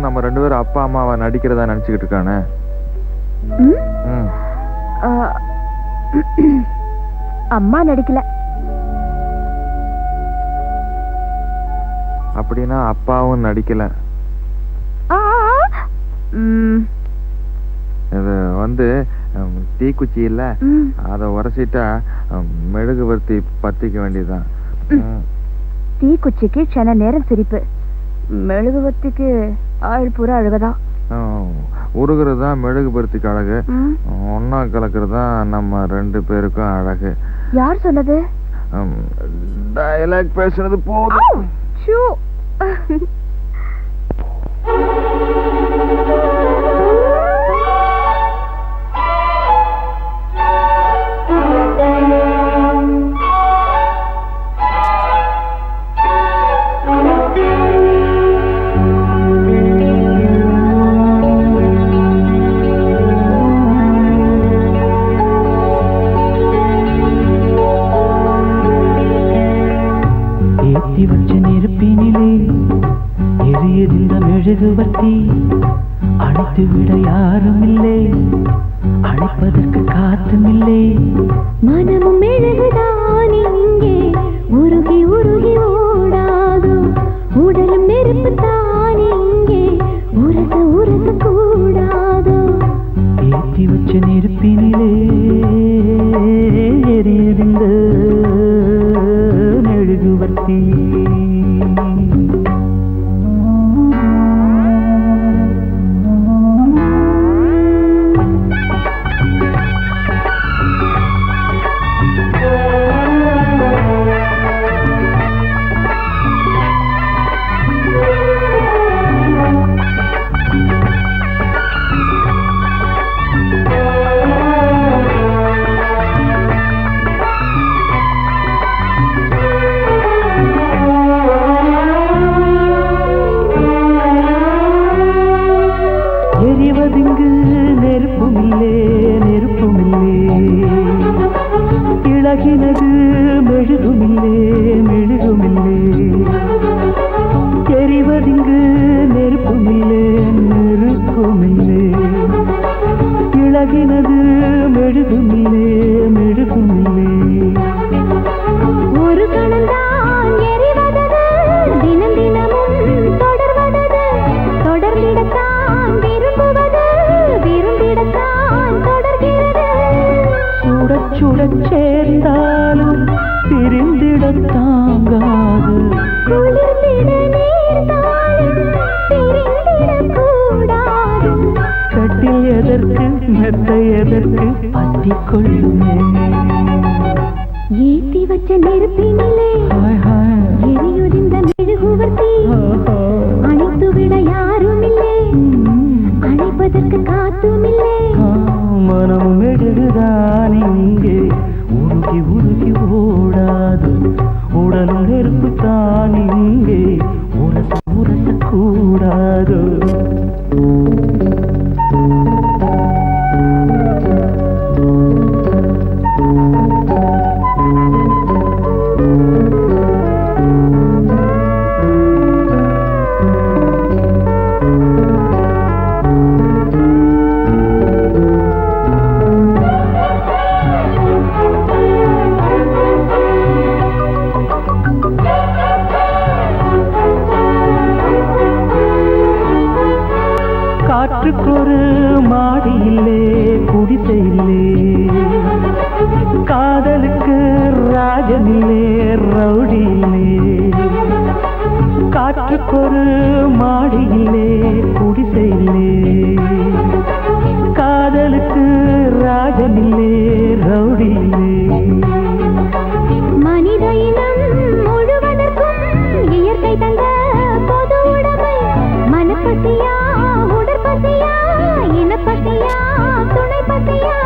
நம்ம 2 பேரும் அப்பா அம்மாவை நடிக்கிறதா நினைச்சுக்கிட்டு இருக்கானே. அம்மா நடிக்கல. அப்படின்னா அப்பாவும் நடிக்கல. இது தீக்குச்சி இல்ல, அத உரசிட்டா மெழுகுவர்த்தி பத்திக்க வேண்டியதுதான். தீக்குச்சிக்கு சில நேரம் சிரிப்பு, மெழுகுவர்த்திக்கு ஆள் பூரா அழகுதான். உருகிறது தான் மெழுகுபருத்திக்கு அழகு, ஒன்னா கலக்கிறது தான் நம்ம 2 பேருக்கும் அழகு. யார் சொன்னது? டயலாக் பேசுறது போதும். மெழுகுவர்த்தி அணைத்து விட யாரும் இல்லை, அணைப்பதற்கு காத்தும் இல்லை. மனமும் மெழுகுதான் இங்கே உருகி உருகி ஓடாதோ, உடலும் நெருப்பு தான் இங்கே உரச உரச கூடாதோ. ஏற்றி வச்ச நெருப்பினிலே எரியுதிந்த மெழுகுவர்த்தி. எரிவதிங்கு நெருப்புமில்லே நெருப்புமில்லே, இழகினது மெழுகுமில்லே மெழுகுமில்லே. எரிவதிங்கு நெருப்புமில்லே நெருப்புமில்லே, இழகினது மெழுகுமில்லே மெழுகுமில்லே. ஒரு கணந்தான் எரிவதது, தினம் தினமும் தொடர்வதது, தொடர்ந்திடத்தான் விரும்புவது, விரும்பிடத்தான் தொடர்கிறது. சுடச் சுடச் சேர்ந்தாலும் பிரிந்திடத் தாங்காது, குளிர்ந்திட நேர்ந்தாலும் பிரிந்திடக் கூடாது. கட்டில் எதற்கு மெத்தை எதற்கு பத்திக் கொள்ளுமே. ஏத்தி வச்ச நெருப்பினிலே எரியுதிந்த மெழுகுவர்த்தி, அணைத்து விட யாரும் இல்லை, அணைப்பதற்கு காத்தும் இல்லை. மனம் மெழுகுதான் இங்கே உருகி உருகி ஓடாது, உடலும் நெருப்பு தான் இங்கே உரச உரச கூடாது. காற்றுக்கொரு மாடி இல்லே குடிசை இல்லே, காதலுக்கு ராஜனில்லே ரவுடி இல்லே. காற்றுக்கொரு மாடி இல்லே குடிசை இல்லே, காதலுக்கு ராஜனில்லே ரவுடி இல்லே. மனித இனம் முழுவதற்கும் இயற்கை தந்த பொது உடைமை, மனப்பசியா உடற்பசியா இனப்பசியா துணை பசியா.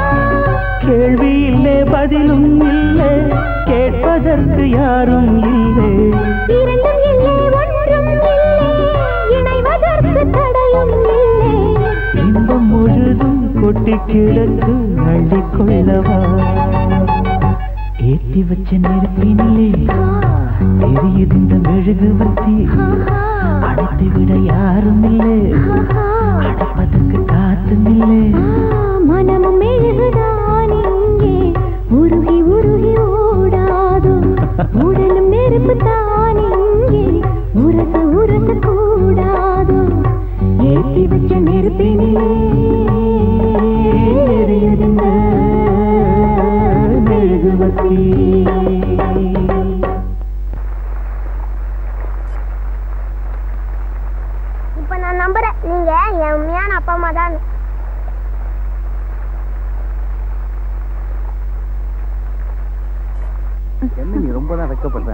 கேள்வி இல்லை பதிலும் இல்லை, கேட்பதற்கு யாரும் இல்லை. இரண்டும் இல்லை ஒன்றும் இல்லை, இணைவதற்கு தடையும் இல்லை. இன்பம் முழுதும் கொட்டி கிடக்கு அள்ளிக்கொள்ளவா. ஏற்றி வச்ச நெருப்பினிலே எரியுதிந்த மெழுகுவர்த்தி, அடைத்து விட யாரும் இல்லை, அடைப்பதற்கு காத்தும் இல்லை. மனமும் மெழுகுதான் இங்கே உருகி உருகி ஓடாதோ, உடலும் நெருப்பு தான் இங்கே உரச உரச கூடாதோ. ஏற்றி வச்ச நெருப்பினிலே எரியுதுங்க மெழுகுவர்த்தி. இப்ப நான் நம்புறேன் நீங்க என் உண்மையான அப்பா அம்மா தான். என்ன நீ ரொம்ப தான் வெக்கப்படுற?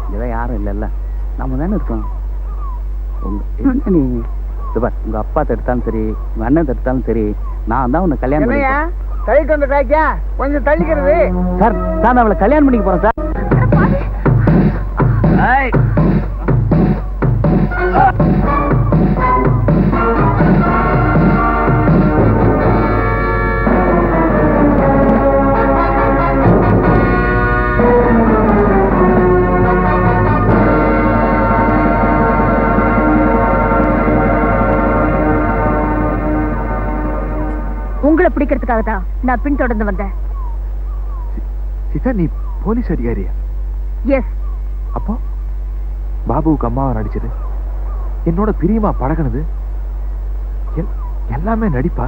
இதெல்லாம் யாரும் இல்லைல்ல, நம்ம தானே இருக்கோம். என்ன நீ உங்க அப்பா தடுத்தாலும் சரி, உங்க அண்ணன் தடுத்தாலும் சரி, நான் தான் உன்னை கல்யாணம் பண்ணி தள்ளிட்டு வந்த டாக்கியா கொஞ்சம் தள்ளிக்கிறது. சார் நான் அவளை கல்யாணம் பண்ணிக்க போறேன் சார். உங்களை பிடிக்கிறதுக்காக தான் நான் பின்தொடர்ந்து வந்தேன். சீதா, நீ போலீஸ் அதிகாரியா? எஸ். அப்போ பாபுவுக்கு அம்மாவை நடிச்சது, என்னோட பிரியமா பழகினது எல்லாமே நடிப்பா?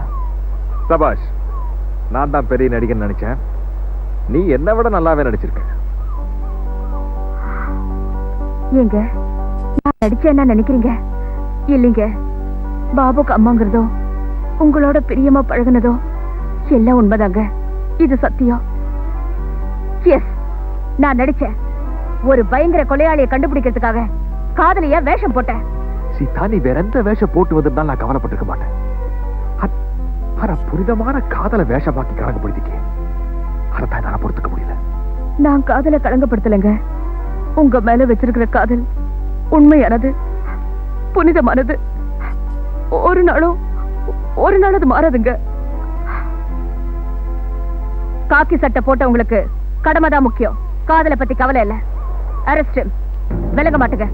சபாஷ், நான் தான் பெரிய நடிகன் நினைச்சேன். நீ என்னை விட நல்லாவே நடிச்சிருக்க. ஏங்க நான் நடிச்சேன்னா நினைக்கிறீங்க? இல்லைங்க, பாபுக்கு அம்மாங்கிறதோ உங்களோட பிரியமா பழகுனதோ எல்லாம் உண்மைதாங்க. இது சத்தியம். எஸ், நான் நடிச்சேன். ஒரு பயங்கர கொலையாளியை கண்டுபிடிக்கிறதுக்காக காதலியா வேஷம் போட்டேன். சீதா, நீ வேற எந்த வேஷம் போட்டு வந்திருந்தாலும் நான் கவலைப்பட்டிருக்க மாட்டேன். ஆனா புனிதமான காதலை வேஷமாக்கி கலங்கப்படுத்திக்க, அதைத்தான் என்னால பொறுத்துக்க முடியல. நான் காதலை கலங்கப்படுத்தலைங்க. உங்க மேல வச்சிருக்கிற காதல் உண்மையானது, புனிதமானது. ஒரு நாள் அது மாறாதுங்க. காக்கி சட்டை போட்ட உங்களுக்கு கடமைதான் முக்கியம், காதலை பத்தி கவலை இல்ல. அரெஸ்ட், விலக மாட்டுங்க.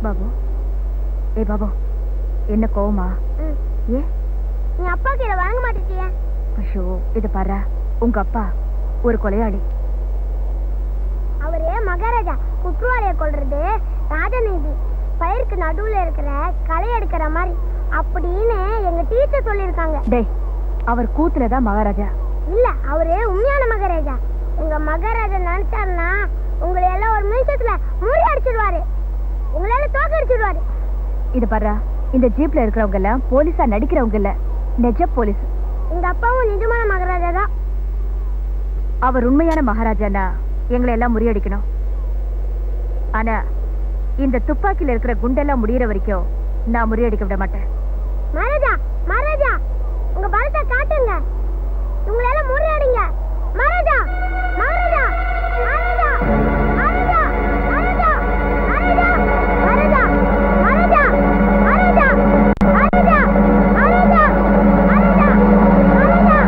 பாபு, ஏ பாபு, என்ன கோவமா? ஏ, நீ அப்பா கிட்ட வாங்க மாட்டேங்கிய? ஐயோ, இத பாரு, உங்க அப்பா ஒரு கொலையாளி. அவரே மகாராஜா. குற்றவாளியை கொல்றது ராஜநீதி, பயிருக்கு நடுவுல இருக்கிற களை எடுக்கிற மாதிரி அப்படின்னு எங்க டீச்சர் சொல்லிருக்காங்க. டேய், அவர் கூத்துலதான் மகாராஜா இல்ல, அவரே உண்மையான மகாராஜா. உங்க மகாராஜா நினைச்சாருன்னா உங்களை எல்லாம் ஒரு நிமிஷத்துல மூடி அடிச்சிடுவாரு, உங்களால தோக்க அடிச்சிடுவாரு. இது பாரு, இந்த ஜீப்ல இருக்கிறவங்க எல்லாம் போலீஸா நடிக்கிறவங்க இல்ல, நெஜ போலீஸ். எங்க அப்பாவும் நிஜமான மகாராஜா தான். அவர் உண்மையான மகாராஜானா எங்களை எல்லாம் முறியடிக்கணும். ஆனா இந்த துப்பாக்கியில இருக்கிற குண்டெல்லாம் முடியற வரைக்கும் நான் முறியடிக்க விட மாட்டேன். மகாராஜா, மகாராஜா, உங்க பலத்தை காட்டுங்க, உங்களால முறியடிங்க. மகாராஜா, மகாராஜா, மகாராஜா, மகாராஜா, மகாராஜா, மகாராஜா, மகாராஜா, மகாராஜா, மகாராஜா, மகாராஜா, மகாராஜா, மகாராஜா, மகாராஜா.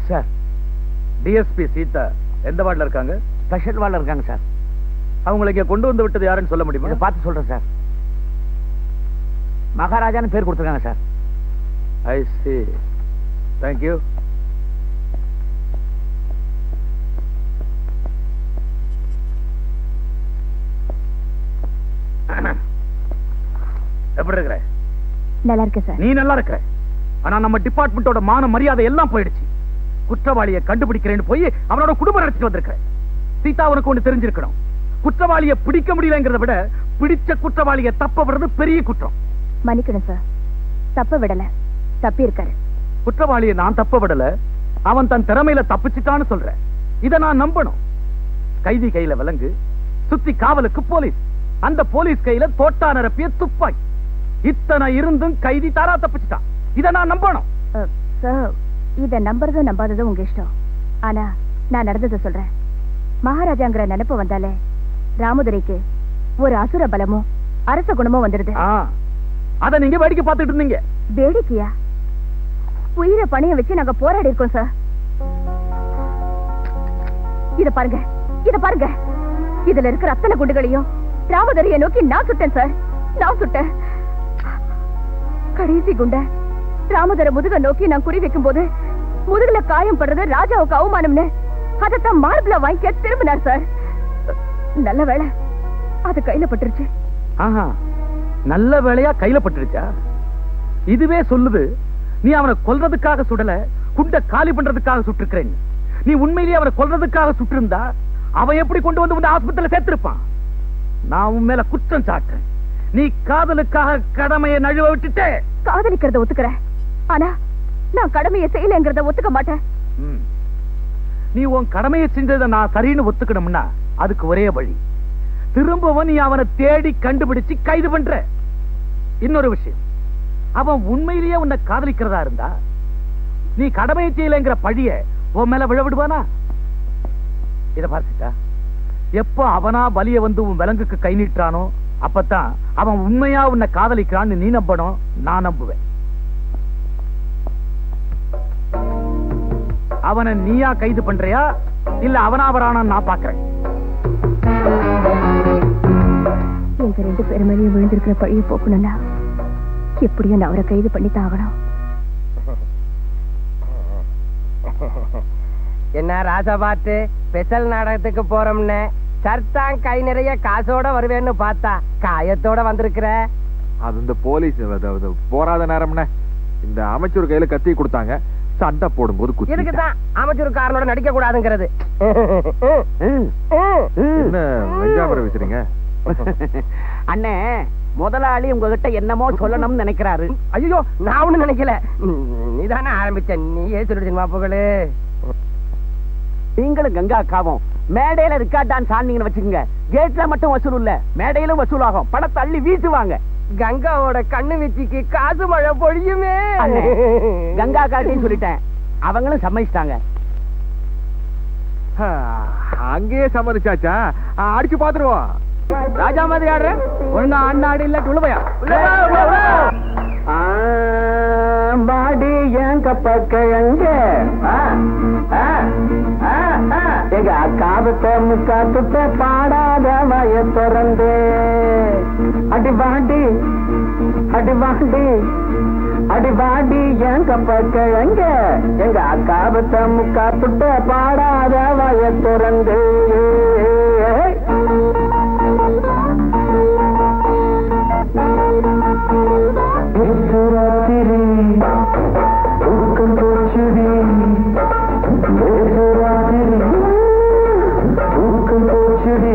சார், டிஎஸ்பி சீதா எந்த வார்டில் இருக்காங்க? ஸ்பெஷல் வார்டில் இருக்காங்க சார். அவங்களை இங்க கொண்டு வந்து விட்டது யாருன்னு சொல்ல முடியுமா? இதை பார்த்து சொல்றேன் சார். மகாராஜான்னு பேர் கொடுத்துருக்காங்க சார். ஐ சி. தேங்க்யூ. எப்படி இருக்கிற? நல்லா இருக்கு சார். நீ நல்லா இருக்கிற. ஆனா நம்ம டிபார்ட்மெண்டோட மான மரியாதை எல்லாம் போயிடுச்சு. குற்றவாளியை கண்டுபிடிக்கிறேன்னு போய் அவனோட குடும்பம் நடத்திட்டு வந்திருக்க. சீதா உனக்கு ஒண்ணு தெரிஞ்சிருக்கணும். குற்றவாளியை பிடிக்க முடியலங்கிறத விட பிடிச்ச குற்றவாளியை தப்ப விடுறது பெரிய குற்றம். மன்னிக்கணும் சார், தப்ப விடல, தப்பி இருக்காரு. குற்றவாளியை நான் தப்ப விடல, அவன் தன் திறமையில தப்பிச்சுட்டான்னு சொல்ற. இத நான் நம்பணும். கைதி கையில விலங்கு, சுத்தி காவலுக்கு போலீஸ், அந்த போலீஸ் கையில தோட்டா நிரப்பிய துப்பாக்கி. இத்தனை இருந்தும் கைதி தாரா தப்பிச்சுட்டான். இத நான் நம்பணும். சார், இத நம்புறதும் நம்பாததும் உங்க இஷ்டம். ஆனா நான் நடந்ததை சொல்றேன். மகாராஜாங்கிற நினைப்பு வந்தாலே ராமதுரைக்கு ஒரு அசுர பலமும் அரச குணமும் வந்துருது. அத நீங்க வேடிக்கை பார்த்துட்டு இருந்தீங்க. வேடிக்கையா? உயிரை பணைய வச்சு நாங்க போராடி இருக்கோம் சார். இத பாருங்க, இத பாருங்க. இதுல இருக்கிற அத்தனை குண்டுகளையும் ராமதுரையை நோக்கி நான் சுட்டேன் சார். நான் சுட்டேன். கடைசி குண்ட ராமதுரை முதுக நோக்கி நான் குறி வைக்கும் போது முதுகுல காயம் படுறது ராஜாவுக்கு அவமானம்னு அதத்தான் மார்பிள வாங்கிக்க திரும்பினார் சார். நல்ல வேளை அது கையில பட்டுருச்சு. நல்ல வேளையா கையில பட்டுருச்சா? இதுவே சொல்லுது நீ அவனை கொல்றதுக்காக சுடல, குண்ட காலி பண்றதுக்காக சுட்டிருக்கிறேன். நீ உண்மையிலேயே அவனை கொல்றதுக்காக சுட்டிருந்தா அவன் எப்படி கொண்டு வந்து ஆஸ்பத்திரியில சேர்த்திருப்பான். நான் உன் மேல குற்றம் சாட்டுறேன். நீ காதலுக்காக கடமையை நழுவ விட்டுட்டே. காதலிக்கிறத ஒத்துக்கிறேன், ஆனா நான் கடமையை செய்யலங்கிறத ஒத்துக்க மாட்டேன். நீ உன் கடமையை செஞ்சதை நான் சரின்னு ஒத்துக்கணும்னா அதுக்கு ஒரே வழி, திரும்பவும் நீ அவனை தேடி கண்டுபிடிச்சு கைது பண்ற. இன்னொரு விஷயம், அவன் உண்மையிலேயே உன்னை காதலிக்கிறதா இருந்தா நீ கடமையை செய்யலைங்கிற பழிய உன் மேல விழ விடுவானா? இத பார்த்துட்டா, எப்ப அவனா வலிய வந்து உன் விலங்குக்கு கை நீட்டானோ அப்பதான் அவன் உண்மையா உன்னை காதலிக்கிறான்னு நீ நம்பணும், நான் நம்புவேன். அவனை நீயா கைது பண்றியா இல்ல அவனாவரான நான் பாக்குறேன். எங்க ரெண்டு பேரும் மேலேயும் விழுந்திருக்கிற பழிய போக்கணும்னா எப்படியும் நான் அவரை கைது பண்ணித்தான் ஆகணும். என்ன ராசா பாட்டு ஸ்பெஷல் நாடகத்துக்கு போறோம்னு சர்தான் கை நிறைய காசோட வருவேன்னு பார்த்தா காயத்தோட வந்திருக்கிற. அது இந்த போலீஸ் போராத நேரம்னு இந்த அமைச்சர் கையில கத்தி கொடுத்தாங்க, சண்டை போடும்போது குத்தி. இதுக்குதான் அமைச்சருக்காரனோட நடிக்க கூடாதுங்கிறது. என்ன வெஞ்சாமரை வச்சுறீங்க? அண்ணே, முதலாளி உங்ககிட்ட என்னமோ சொல்லணும்னு நினைக்கிறாரு. ஐயோ, நான் ஒண்ணு நினைக்கல. நீதானே ஆரம்பிச்ச, நீயே சொல்லிடுமா புகழு. நீங்களும் கங்கா அக்காவும் மேடையில ரிக்கார்ட் டான்ஸ் ஆனீங்கன்னு வச்சுக்கோங்க, கேட்ல மட்டும் வசூல் இல்ல, மேடையிலும் வசூல் ஆகும். படத்தை அள்ளி வீசுவாங்க. கங்காவோட கண்ணு வீச்சிக்கு காசு மழை பொழியுமே. அண்ணே, கங்கா காட்டின்னு சொல்லிட்டேன், அவங்களும் சம்மதிச்சிட்டாங்க. அங்கேயே சம்மதிச்சாச்சா? அடிச்சு பாத்துருவோம். ராஜா மாதிரி ஆடுற, ஒழுங்கா அண்ணாடி இல்ல உள்ள பாடி என் கப்பக்கிழங்க எங்க அக்காவுத்த முக்காத்துட்ட பாடாத வய திறந்து அடிபாடி அடிபாடி அடிபாடி என் கப்பக்கிழங்க எங்க அக்காவுத்த முக்காத்துட்ட பாடாத வய திறந்து ராத்திரி ஊக்கம் போச்சுடி ராத்திரி ஊக்கம் போச்சுடி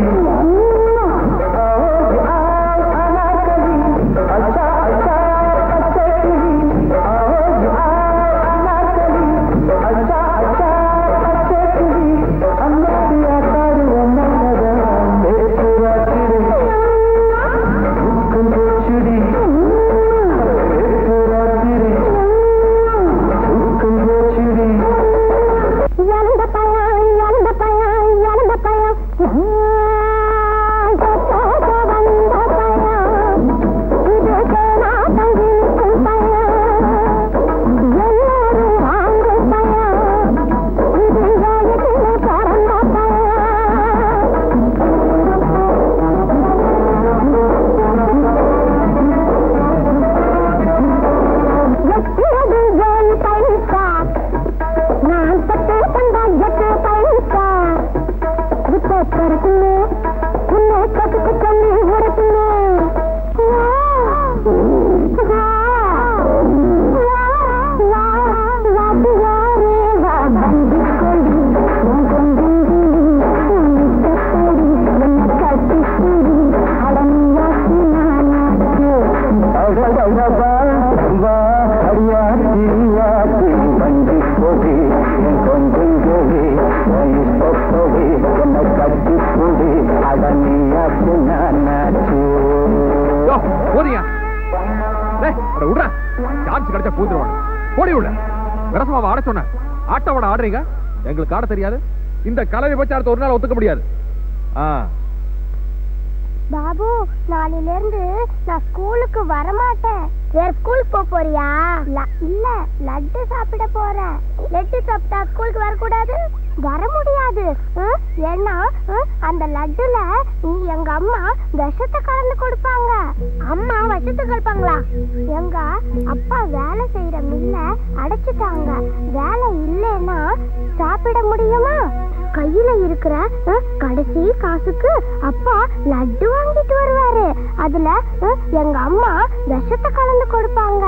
ஆட்டோட ஆடுறீங்க, எங்களுக்கு ஆட தெரியாது. இந்த கலை விபச்சாரத்தை ஒரு நாள் ஒத்துக்க முடியாது. பாபு, நாளையில இருந்து நான் ஸ்கூலுக்கு வர மாட்டேன். வேற ஸ்கூலுக்கு போறியா? இல்ல, லட்டு சாப்பிட போறேன். லட்டு சாப்பிட்டா ஸ்கூலுக்கு வரக்கூடாது? வர முடியாது. ஏன்னா அந்த லட்டுல எங்க அம்மா விஷத்தை கலந்து கொடுப்பாங்க. அம்மா விஷத்தை கலப்பாங்களா? எங்க அப்பா வேலை செய்யற மில்ல அடைச்சிட்டாங்க. வேலை இல்லைன்னா சாப்பிட முடியுமா? கையில இருக்கிற கடைசி காசுக்கு அப்பா லட்டு வாங்கிட்டு வருவாரு. அதுல எங்க அம்மா விஷத்தை கலந்து கொடுப்பாங்க.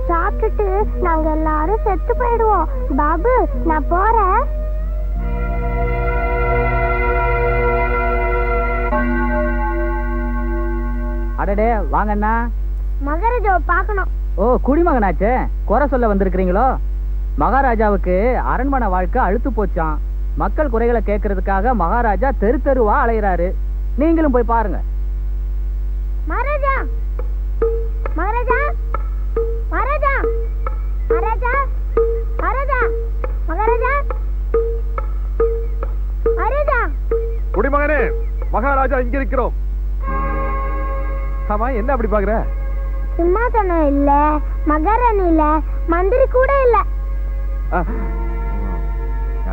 சாப்பிட்டுட்டு நாங்க எல்லாரும் செத்து போயிடுவோம். பாபு, நான் போறேன். அடடே, வாங்கண்ணா. மகாராஜாவை பார்க்கணும். ஓ, குடிமகனாச்சே, குறை சொல்ல வந்திருக்கிறீங்களோ? மகாராஜாவுக்கு அரண்மனை வாழ்க்கை அழுத்து போச்சான். மக்கள் குறைகளை கேட்கறதுக்காக மகாராஜா தெரு தெருவா அலையிறாரு. நீங்களும் போய் பாருங்க. மகாராஜா, மகாராஜா, மகாராஜா, மகாராஜா, மகாராஜா, மகாராஜா, மகாராஜா. குடிமகனே, மகாராஜா இங்க இருக்கிறோம். ஆமா, என்ன அப்படி பாக்குற? சிம்மாசனம் இல்ல, மகாராணி இல்ல, மந்திரி கூட இல்ல.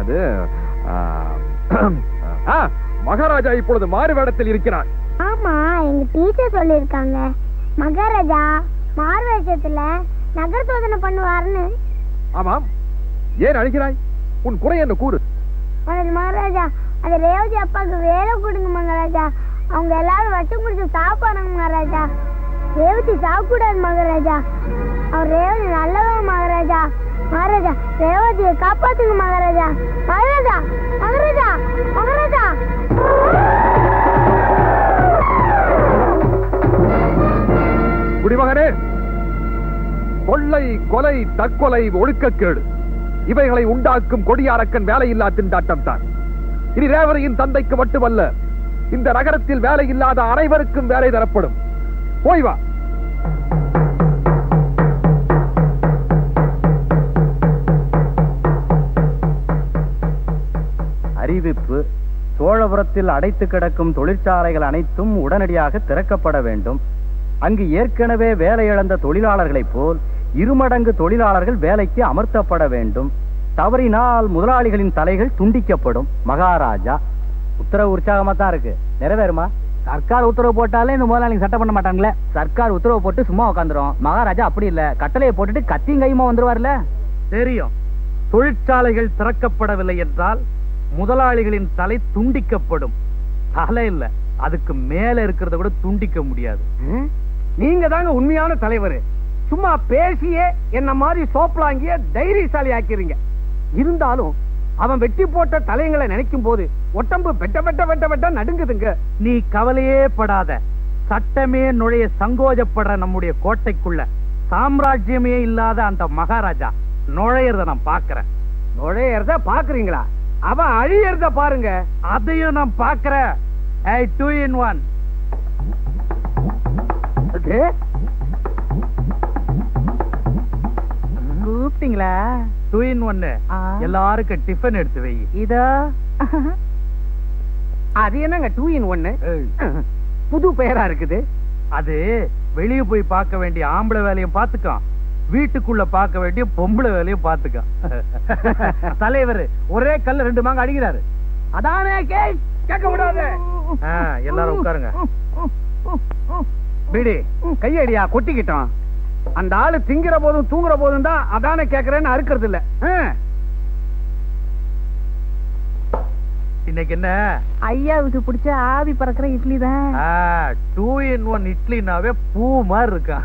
அது மகாராஜா இப்பொழுது மாறு வேடத்தில் இருக்கிறார். ஆமா, எங்க டீச்சர் சொல்லிருக்காங்க மகாராஜா மாறு வேஷத்துல நகர் சோதனை பண்ணுவாருன்னு. ஆமாம், ஏன் அழைக்கிறாய்? உன் குறை என்ன கூறு. மகாராஜா அது ரேவதி அப்பாவுக்கு வேலை கொடுங்க மகாராஜா. அவங்க எல்லாரும் வட்டம் குடிச்சு சாப்பிடுறாங்க மகாராஜா. ரேவதி சாப்பிடாது மகாராஜா. அவர் ரேவதி நல்லவன் மகாராஜா. மகாராஜா ரேவதியை காப்பாத்துங்க மகாராஜா. மகாராஜா மகாராஜா மகாராஜா. குடிமகனே, கொள்ளை, கொலை, தற்கொலை, ஒழுக்கக்கேடு இவைகளை உண்டாக்கும் கொடியாரக்கன் வேலையில்லா திண்டாட்டம் தான். இனி ரேவதியின் தந்தைக்கு மட்டுமல்ல, இந்த நகரத்தில் வேலை இல்லாத அனைவருக்கும் வேலை தரப்படும். போய் வா. அறிவிப்பு: சோழபுரத்தில் அடைத்து கிடக்கும் தொழிற்சாலைகள் அனைத்தும் உடனடியாக திறக்கப்பட வேண்டும். அங்கு ஏற்கனவே வேலை இழந்த தொழிலாளர்களைப் போல் இருமடங்கு தொழிலாளர்கள் வேலைக்கு அமர்த்தப்பட வேண்டும். தவறினால் முதலாளிகளின் தலைகள் துண்டிக்கப்படும். மகாராஜா. உத்தரவு உற்சாகமா தான் இருக்கு. நிறைவேறுமா? சர்க்கார் உத்தரவு போட்டாலே இந்த முதலாளிங்க சட்டம் பண்ண மாட்டாங்களே. சர்க்கார் உத்தரவு போட்டு சும்மா உட்காந்துரும். மகாராஜா அப்படி இல்ல, கட்டளையை போட்டுட்டு கத்தியும் கையுமா வந்துருவார்ல. தெரியும். தொழிற்சாலைகள் திறக்கப்படவில்லை என்றால் முதலாளிகளின் தலை துண்டிக்கப்படும். தலை இல்ல, அதுக்கு மேல இருக்கிறத கூட துண்டிக்க முடியாது. நீங்க தாங்க உண்மையான தலைவர். சும்மா பேசியே என்ன மாதிரி சோப்பலாங்கிய தைரியசாலி ஆக்கிறீங்க. இருந்தாலும் அவன் வெட்டி போட்ட தலைங்களை நினைக்கும் போது ஒட்டம்பு வெட்ட வெட்ட வெட்ட வெட்ட நடுங்குதுங்க. நீ கவலையே படாத. சட்டமே நுழைய சங்கோஜப்படுற நம்முடைய கோட்டைக்குள்ள சாம்ராஜ்யமே இல்லாத அந்த மகாராஜா நுழையறத நான் பாக்குறேன். நுழையறத பாக்குறீங்களா? அவன் அழியறத பாருங்க. அதையும் நான் பாக்குறேன். 2 in 1. கூப்பிட்டீங்களா? 2 in 1. எல்லாருக்கும் டிஃபன் எடுத்து வை. இதோ. அது என்னங்க 2 in 1? புது பெயரா இருக்குது. அது வெளிய போய் பார்க்க வேண்டிய ஆம்பளை வேலையும் பாத்துக்கோ, வீட்டுக்குள்ள பார்க்க வேண்டிய பொம்பளை வேலையும் பாத்துக்கோ. தலைவர் ஒரே கல்ல 2 மாங்க அடிக்கிறாரு. அதானே கேட்க விடாத. எல்லாரும் உட்காருங்க. பீடி கையடியா கொட்டிக்கிட்டோம். அந்த ஆளு திங்கிற போதும் தூங்குற போதும் தான் அதானே கேக்குறேன்னு அறுக்கிறது இல்ல. இன்னைக்கு என்ன? ஐயாவுக்கு பிடிச்ச ஆவி பறக்கிற இட்லி தான். 2 in 1 இட்லினாவே பூ மாதிரி இருக்கா.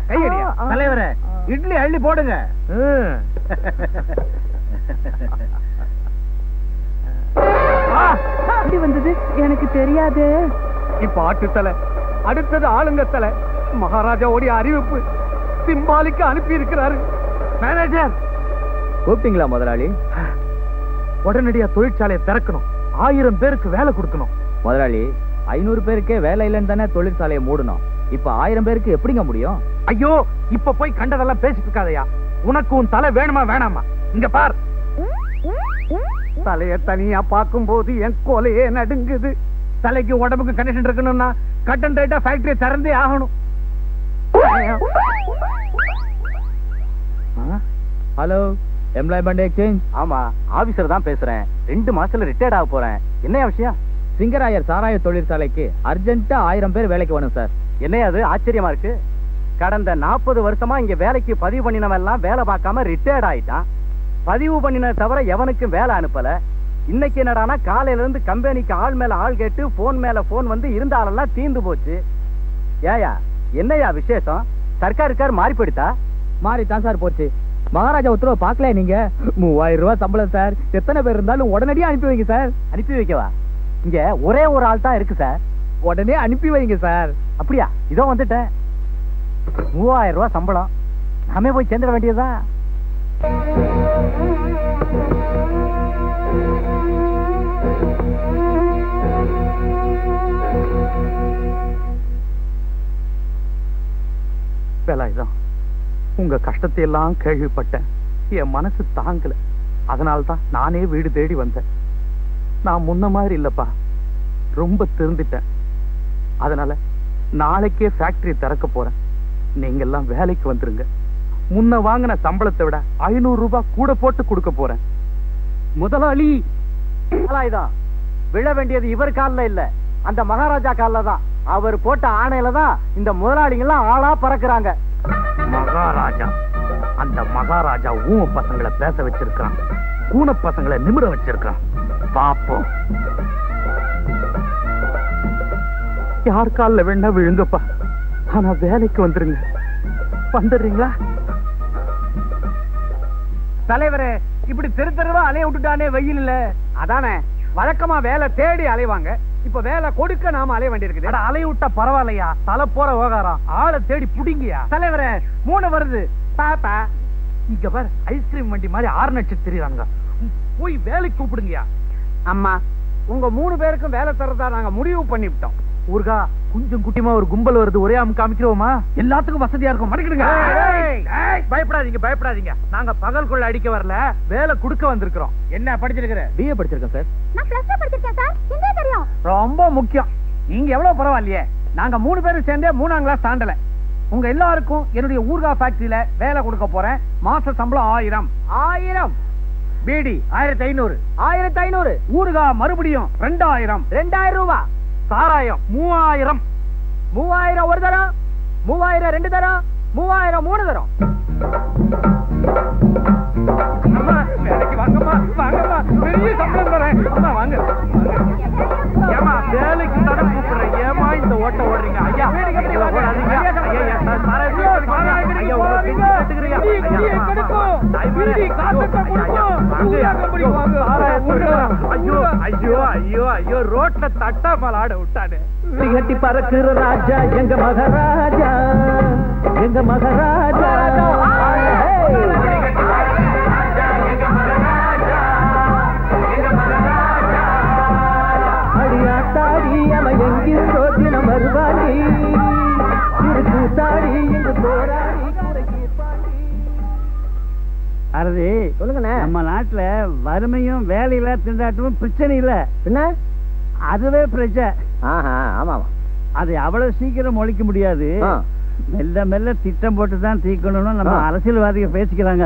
கையடியா. தலைவரே இட்லி அள்ளி போடுங்க. அப்படி வந்தது எனக்கு தெரியாது. இப்ப ஆட்டு தலை, அடுத்தது ஆளுங்க தலை. மகாராஜாவுடைய அறிவிப்பு சிம்பாலிக்கு அனுப்பி இருக்கிறாரு. மேனேஜர் கூப்பிட்டீங்களா முதலாளி? உடனடியா தொழிற்சாலையை திறக்கணும். 1000 பேருக்கு வேலை கொடுக்கணும். முதலாளி, 500 பேருக்கே வேலை இல்லைன்னு தானே தொழிற்சாலையை மூடணும். இப்ப 1000 பேருக்கு எப்படிங்க முடியும்? ஐயோ, இப்ப போய் கண்டதெல்லாம் பேசிட்டு இருக்காதயா. உனக்கு உன் தலை வேணுமா வேணாமா? இங்க பார். தலைய தனியா பார்க்கும் போது என் கொலையே நடுங்குது. தலைக்கு உடம்புக்கு கனெக்ஷன் இருக்கணும்னா கட் அண்ட் ரைட்டா ஃபேக்டரியை திறந்தே ஆகணும். Hello, employment exchange. ஆமா, ஆபீசர் தான் பேசுறேன். 2 மாசத்துல ரிட்டையர்ட் ஆக போறேன். என்ன விஷயம்? சிங்கராயர் சாராய தொழிற்சாலைக்கு அர்ஜென்ட்டா 1000 பேர் வேலைக்கு வேணும் சார். என்ன அது ஆச்சரியமா இருக்கு? கடந்த 40 வருஷமா இங்க வேலைக்கு பதிவு பண்ணினவன் எல்லாம் வேலை பார்க்காம ரிட்டையர்ட் ஆயிட்டான். பதிவு பண்ணின தவிர எவனுக்கும் வேலை அனுப்பல. இன்னைக்கு என்னடானா காலையில இருந்து கம்பெனிக்கு ஆள் மேல ஆள் கேட்டு போன் மேல போன் வந்து இருந்தாலெல்லாம் தீந்து போச்சு. ஏயா என்னையா விசேஷம்? சர்க்காருக்கார் மாறி போயிட்டா? மாறித்தான் சார் போச்சு. மகாராஜா உத்தரவு பார்க்கல நீங்க? 3000 ரூபாய் சம்பளம் சார். எத்தனை பேர் இருந்தாலும் உடனடியா அனுப்பி வைங்க சார். அனுப்பி வைக்கவா? இங்க ஒரே ஒரு ஆள் தான் இருக்கு சார். உடனே அனுப்பி வைங்க சார். அப்படியா? இதோ வந்துட்டேன். 3000 ரூபாய் சம்பளம். நாமே போய் சேர்ந்துட வேண்டியதா? வேலாயுதம், உங்க கஷ்டத்தை எல்லாம் கேள்விப்பட்டேன். என் மனசு தாங்கல. அதனால்தான் நானே வீடு தேடி வந்தேன். நான் முன்ன மாதிரி இல்லப்பா, ரொம்ப திருந்திட்டேன். அதனால நாளைக்கே ஃபேக்டரி திறக்க போறேன். நீங்க எல்லாம் வேலைக்கு வந்துருங்க. முன்ன வாங்கின சம்பளத்தை விட 500 ரூபாய் கூட போட்டு கொடுக்க போறேன். முதலாளி, விழ வேண்டியது இவர் காலில் இல்ல, அந்த மகாராஜா காலில் தான். அவர் போட்ட ஆணையில தான் இந்த முதலாளிங்க எல்லாம் ஆளா பறக்குறாங்க. மகாராஜா, அந்த மகாராஜா ஊம பசங்களை பேச வச்சிருக்கான். கூன பசங்களை நிமிர வச்சிருக்கான். பாப்போம். யார் காலில் வேணா விழுங்கப்பா, ஆனா வேலைக்கு வந்துருங்க. வந்துடுறீங்களா? தலைவரே, இப்படி தெரு தெருவா அலைய விட்டுட்டானே வெயில் இல்ல. அதானே வழக்கமா வேலை தேடி அலைவாங்க, இப்ப வேலை கொடுக்க நாம அலைய வேண்டியிருக்குது. அலைய விட்டா பரவாயில்லையா, தலை போற விவகாரம். ஆளை தேடி புடிங்கயா. தலைவரே, 3 வருது பாப்பா. இங்க பாரு, ஐஸ்கிரீம் வண்டி மாதிரி 6 நட்சத்திரம் தெரியுறாங்க. போய் வேலைக்கு கூப்பிடுங்கயா. அம்மா, உங்க 3 பேருக்கும் வேலை தரதா நாங்க முடிவு பண்ணிவிட்டோம். ஊர்கா கொஞ்சம் குட்டிமா ஒரு கும்பல் வருது, ஒரே காமிக்கிறோமா? எல்லாத்துக்கும் வசதியா இருக்கும். மடக்கிடுங்க. பயப்படாதீங்க, பயப்படாதீங்க. நாங்க பகல் கொள்ள அடிக்க வரல, வேலை கொடுக்க வந்திருக்கிறோம். என்ன படிச்சிருக்கிற? BA படிச்சிருக்கேன் சார். நான் +2 படிச்சிருக்கேன் சார். என்ன தெரியும்? ரொம்ப முக்கியம். நீங்க எவ்வளவு பரவாயில்லையே, நாங்க 3 பேரும் சேர்ந்தே 3ஆம் கிளாஸ் தாண்டல. உங்க எல்லாருக்கும் என்னுடைய ஊர்கா ஃபேக்டரியில வேலை கொடுக்க போறேன். மாச சம்பளம் 1000. பீடி 1500. 1500. ஊர்கா மறுபடியும் 2000 ரூபாய். சாராயம் 3000. 3000 ஒரு தரம், 3000 2 தரம், 3000 3 தரம். அம்மா, வேலைக்கு வாங்கம்மா, வாங்கம்மா. பெரிய சம்பளம் தரேன். அம்மா வாங்க. ஏமா வேலைக்கு தானே கூப்பிடுறேன், ஏமா இந்த ஓட்ட ஓடுறீங்க? ஐயா இதுல ஓடாதீங்க. ஐயா சார், சாராயம் வாங்க. ஐயா உங்க பிடி கட்டுக்கிறீங்க. ஐயோ ஐயோ ஐயோ ஐயோ, ரோட்ல தட்டா மேல ஆட விட்டானே. கட்டி பறக்குற ராஜா எங்க மகாராஜா, எங்க மகாராஜா. அடியாத்தாடி அவன் எங்கிருந்தோ தினம் வருவாடி, கூத்தாடி என்று போராடி. அரதி சொல்லுங்கண்ணே. நம்ம நாட்டுல வறுமையும் வேலையில திண்டாட்டமும் பிரச்சனை இல்ல, என்ன அதுவே பிரச்சனை. ஆமா, அதை அவ்வளவு சீக்கிரம் ஒழிக்க முடியாது. மெல்ல மெல்ல திட்டம் போட்டுதான் தீக்கணும்னு நம்ம அரசியல்வாதிகள் பேசிக்கிறாங்க.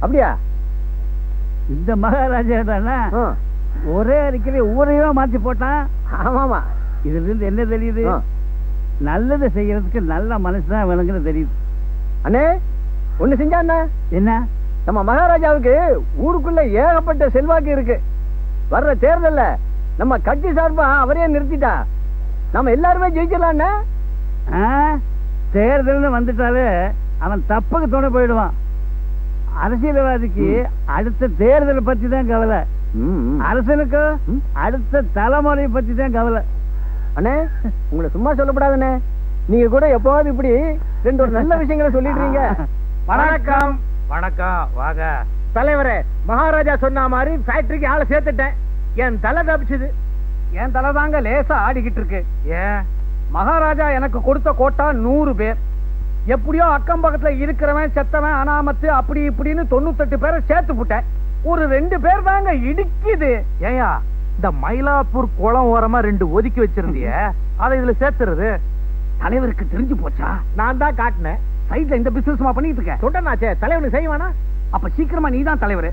அப்படியா? இந்த மகாராஜா தானே ஒரே அறிக்கையில ஊரையோ மாத்தி போட்டான். ஆமாமா. இதுல இருந்து என்ன தெரியுது? நல்லது செய்யறதுக்கு நல்ல மனசுதான் வேணுங்கிறது தெரியுது. அண்ணே, ஒண்ணு செஞ்சா என்ன? நம்ம மகாராஜாவுக்கு ஊருக்குள்ள ஏகப்பட்ட செல்வாக்கு இருக்கு. வர்ற தேர்தல்ல நம்ம கட்சி சார்பா அவரே நிறுத்திட்டா நம்ம எல்லாருமே ஜெயிச்சிடலாம்ண்ணே. தேர்தல்னு வந்துட்டாலே அவன் தப்புக்கு துணை போயிடுவான். அரசியல்வாதிக்கு அடுத்த தேர்தலை பத்தி தான் கவலை, அரசனுக்கு அடுத்த தலைமுறையை பத்தி தான் கவலை. அண்ணே, உங்களை சும்மா சொல்லப்படாதுண்ணே. நீங்க கூட எப்பவாவது இப்படி 2 ஒரு நல்ல விஷயங்களை சொல்லிடுறீங்க. வணக்கம். வணக்கம், வாங்க. தலைவரே, மகாராஜா சொன்ன மாதிரி ஃபேக்டரிக்கு ஆளை சேர்த்துட்டேன். என் தலை தப்பிச்சுது. என் தலை தாங்க லேசா ஆடிக்கிட்டு இருக்கு. ஏன்? மகாராஜா எனக்கு கொடுத்த கோட்டா 100 பேர். எப்படியோ அக்கம் பக்கத்துல இருக்கிறவன் செத்தவன் அனாமத்து அப்படி இப்படின்னு 98 பேரை சேர்த்து விட்டேன். ஒரு 2 பேர் தாங்க இடிக்குது. ஏயா, இந்த மயிலாப்பூர் குளம் ஓரமா 2 ஒதுக்கி வச்சிருந்திய, அதை இதுல சேர்த்துறது தலைவருக்கு தெரிஞ்சு போச்சா? நான் தான் காட்டினேன். சைட்ல இந்த பிசினஸ் பண்ணிட்டு இருக்கேன். சொன்னாச்சே, தலைவனுக்கு செய்வானா? அப்ப சீக்கிரமா நீ தான் தலைவர்.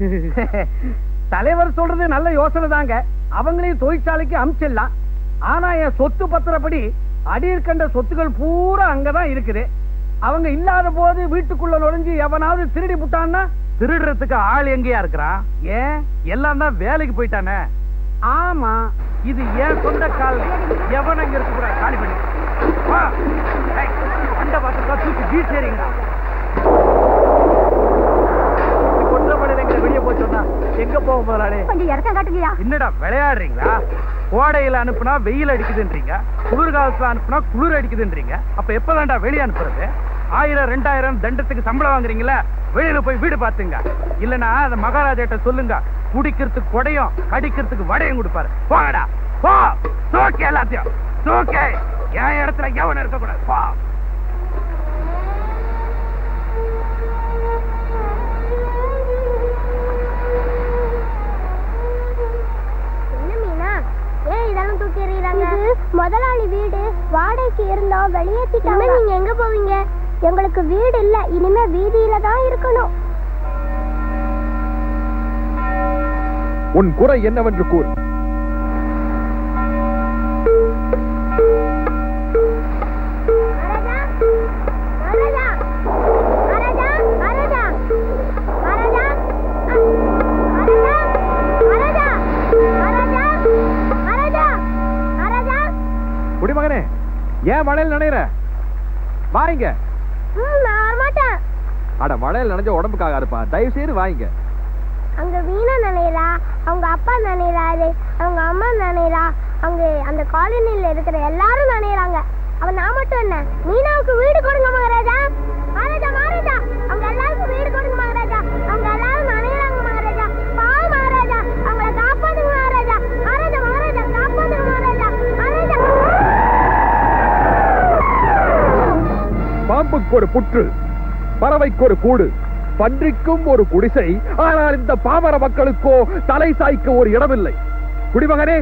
தலைவர் சொல்றது நல்ல யோசனை தாங்க. அவங்களையும் தொழிற்சாலைக்கு அனுப்பிச்சிடலாம். ஆனா என் சொத்து பத்திரப்படி அடியிருக்கின்ற சொத்துக்கள் பூரா அங்கதான் இருக்குது. அவங்க இல்லாத போது வீட்டுக்குள்ள நுழைஞ்சு எவனாவது திருடி புட்டான்னா? திருடுறதுக்கு ஆள் எங்கேயா இருக்கிறான்? ஏன்? எல்லாம் தான் வேலைக்கு போயிட்டானே. ஆமா, இது ஏன் சொந்த கால். எவன் அங்க இருக்க கூடாது, காலி பண்ணி அண்ட பாத்திரத்தா தூக்கி வீசேறீங்க. வெளியே போச்சோன்னா எங்க போக முதலாளி? கொஞ்சம் இறக்கம் காட்டுங்கயா. என்னடா விளையாடுறீங்களா? கோடையில அனுப்புனா வெயில் அடிக்குதுன்றீங்க, குளிர்காலத்துல அனுப்புனா குளிர் அடிக்குதுன்றீங்க. அப்ப எப்பதான்டா வெளியே அனுப்புறது? 1000 2000 தண்டத்துக்கு சம்பளம் வாங்குறீங்களா? வெளியில போய் வீடு பாத்துங்க. இல்லன்னா அந்த மகாராஜாட்ட சொல்லுங்க, குடிக்கிறதுக்கு கொடையும் கடிக்கிறதுக்கு வடையும் கொடுப்பாரு. போங்கடா, போ. தூக்கி எல்லாத்தையும் தூக்கி. என் இடத்துல எவன் இருக்க கூடாது. போ. முதலாளி வீடு வாடகைக்கு இருந்தோம், வெளியேற்றிட்டாங்க. நீங்க எங்க போவீங்க? எங்களுக்கு வீடு இல்ல, இனிமே வீதியில தான் இருக்கணும். உன் குறை என்னவென்று கூறு. மகாராஜா ஏன் மழையில் நனையிற? வாங்க. நான் வரமாட்டேன். அட மழையில் நனைஞ்ச உடம்புக்காக இருப்பா, தயவு செய்து வாங்க. அங்க வீணா நினைறா, அவங்க அப்பா நினைறாரு, அவங்க அம்மா நினைறா, அங்க அந்த காலனில இருக்கிற எல்லாரும் நினைறாங்க. அவன் நான் மட்டும் என்ன? மீனாவுக்கு வீடு கொடுங்க மகாராஜா. மகாராஜா மகாராஜா, அவங்க எல்லாருக்கும் வீடு கொடுங்க மகாராஜா. அவங்க எல்லாரும் நினைறாங்க மகாராஜா. பாவ மகாராஜா, அவங்கள காப்பாத்துங்க மகாராஜா. மகாராஜா மகாராஜா, காப்பாத்துங்க மகாராஜா. மகாராஜா. பாம்புக்கு ஒரு புற்று, பறவைக்கு ஒரு கூடு, பன்றிக்கும் ஒரு குடிசை. ஆனால் இந்த பாமர மக்களுக்கோ தலை சாய்க்க ஒரு இடமில்லை. குடிமகனே,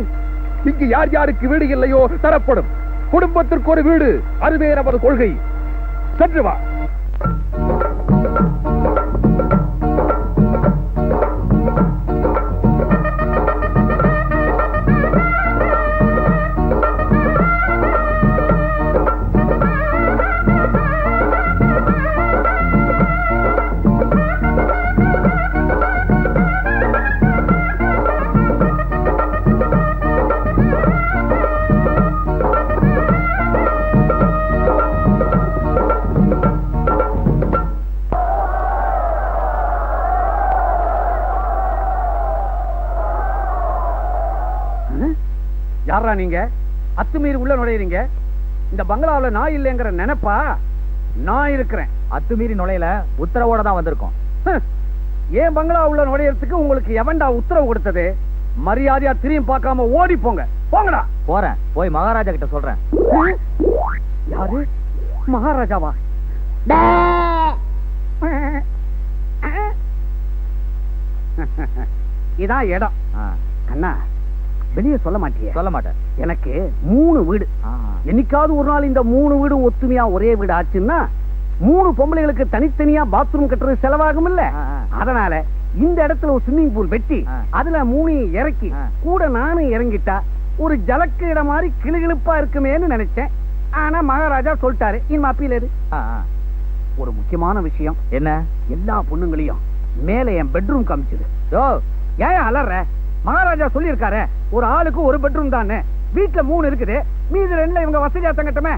இங்கு யார் யாருக்கு வீடு இல்லையோ தரப்படும். குடும்பத்திற்கு ஒரு வீடு, அதுவே நமது கொள்கை. சென்று வா. யாரா நீங்க? அத்துமீறி உள்ள நுழையிறீங்க. இந்த பங்களாவுல நான் இல்லைங்கிற நினைப்பா? நான் இருக்கிறேன். அத்துமீறி நுழையில, உத்தரவோட தான் வந்திருக்கோம். ஏன் பங்களா உள்ள நுழையறதுக்கு உங்களுக்கு எவன்டா உத்தரவு கொடுத்தது? மரியாதையா திரும்பி பார்க்காம ஓடி போங்க. போங்கடா. போறேன், போய் மகாராஜா கிட்ட சொல்றேன். யாரு? மகாராஜாவா? இதான் இடம். அண்ணா, வெளியே சொல்ல மாட்டியே? சொல்ல மாட்டேன். எனக்கு 3 வீடு. என்னைக்காவது ஒரு நாள் இந்த 3 வீடு ஒத்துமையா ஒரே வீடு ஆச்சுன்னா 3 பொம்பளைகளுக்கு தனித்தனியா பாத்ரூம் கட்டுறது செலவாகும் இல்ல? அதனால இந்த இடத்துல ஒரு ஸ்விம்மிங் பூல் வெட்டி அதுல 3 இறக்கி கூட நானும் இறங்கிட்டா ஒரு ஜலக்கு இடம் மாதிரி கிளுகிழுப்பா இருக்குமேன்னு நினைச்சேன். ஆனா மகாராஜா சொல்லிட்டாரு, இனிமே அப்பீல் எது? ஒரு முக்கியமான விஷயம். என்ன? எல்லா பொண்ணுங்களையும் மேல என் பெட்ரூம் காமிச்சது. ஏன் அலற? மகாராஜா சொல்லியிருக்காரு, ஒரு ஆளுக்கு ஒரு பெட்ரூம் தானே. வீட்டுல 3 இருக்குது, மீதி 2 இவங்க வசதியா தங்கட்டமே.